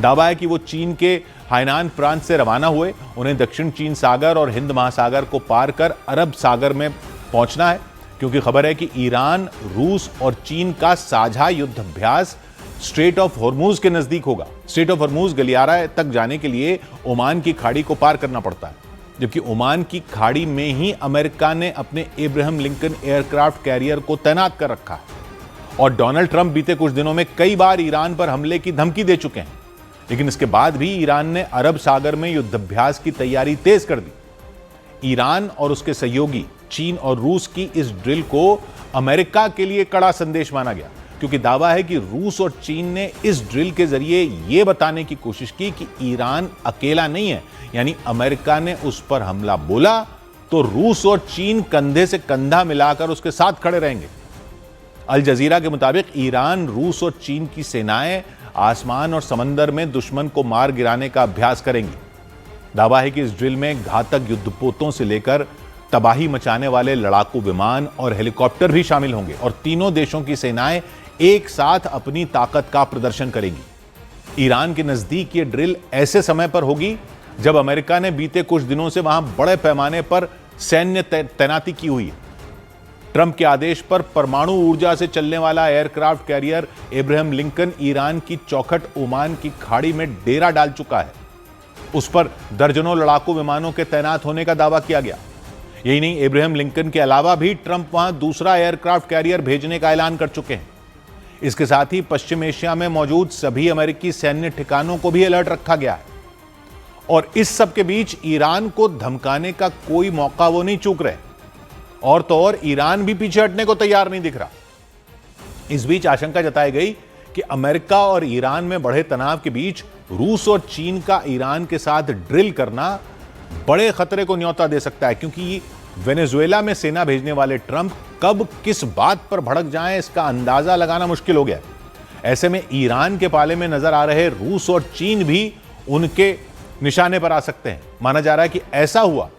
दावा है कि वो चीन के हाइनान प्रांत से रवाना हुए, उन्हें दक्षिण चीन सागर और हिंद महासागर को पार कर अरब सागर में पहुंचना है, क्योंकि खबर है कि ईरान, रूस और चीन का साझा युद्धाभ्यास स्ट्रेट ऑफ हॉर्मूज के नजदीक होगा। स्ट्रेट ऑफ हॉर्मूज गलियारा तक जाने के लिए ओमान की खाड़ी को पार करना पड़ता है, जबकि ओमान की खाड़ी में ही अमेरिका ने अपने एब्राहम लिंकन एयरक्राफ्ट कैरियर को तैनात कर रखा है। और डोनाल्ड ट्रंप बीते कुछ दिनों में कई बार ईरान पर हमले की धमकी दे चुके हैं, लेकिन इसके बाद भी ईरान ने अरब सागर में युद्धाभ्यास की तैयारी तेज कर दी। ईरान और उसके सहयोगी चीन और रूस की इस ड्रिल को अमेरिका के लिए कड़ा संदेश माना गया, क्योंकि दावा है कि रूस और चीन ने इस ड्रिल के जरिए यह बताने की कोशिश की कि ईरान अकेला नहीं है, यानी अमेरिका ने उस पर हमला बोला तो रूस और चीन कंधे से कंधा मिलाकर उसके साथ खड़े रहेंगे। अल जजीरा के मुताबिक ईरान, रूस और चीन की सेनाएं आसमान और समंदर में दुश्मन को मार गिराने का अभ्यास करेंगी। दावा है कि इस ड्रिल में घातक युद्धपोतों से लेकर तबाही मचाने वाले लड़ाकू विमान और हेलीकॉप्टर भी शामिल होंगे और तीनों देशों की सेनाएं एक साथ अपनी ताकत का प्रदर्शन करेंगी। ईरान के नजदीक ये ड्रिल ऐसे समय पर होगी जब अमेरिका ने बीते कुछ दिनों से वहां बड़े पैमाने पर सैन्य तैनाती की हुई है। ट्रंप के आदेश पर परमाणु ऊर्जा से चलने वाला aircraft carrier Abraham Lincoln Iran की चौखट ओमान की खाड़ी में डेरा डाल चुका है। उस पर दर्जनों लड़ाकू विमानों के तैनात होने का दावा किया गया। यही नहीं, एब्राहम लिंकन के अलावा भी ट्रंप वहां दूसरा एयरक्राफ्ट कैरियर भेजने का ऐलान कर चुके हैं। इसके साथ ही पश्चिम एशिया में मौजूद सभी अमेरिकी सैन्य ठिकानों को भी अलर्ट रखा गया है। और इस सब के बीच ईरान को धमकाने का कोई मौका वो नहीं चूक रहे, और तो और ईरान भी पीछे हटने को तैयार नहीं दिख रहा। इस बीच आशंका जताई गई कि अमेरिका और ईरान में बढ़े तनाव के बीच रूस और चीन का ईरान के साथ ड्रिल करना बड़े खतरे को न्योता दे सकता है, क्योंकि वेनेजुएला में सेना भेजने वाले ट्रंप कब किस बात पर भड़क जाएं, इसका अंदाजा लगाना मुश्किल हो गया। ऐसे में ईरान के पाले में नजर आ रहे रूस और चीन भी उनके निशाने पर आ सकते हैं। माना जा रहा है कि ऐसा हुआ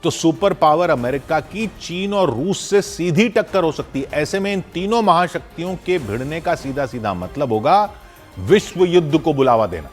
तो सुपर पावर अमेरिका की चीन और रूस से सीधी टक्कर हो सकती है। ऐसे में इन तीनों महाशक्तियों के भिड़ने का सीधा सीधा मतलब होगा विश्व युद्ध को बुलावा देना।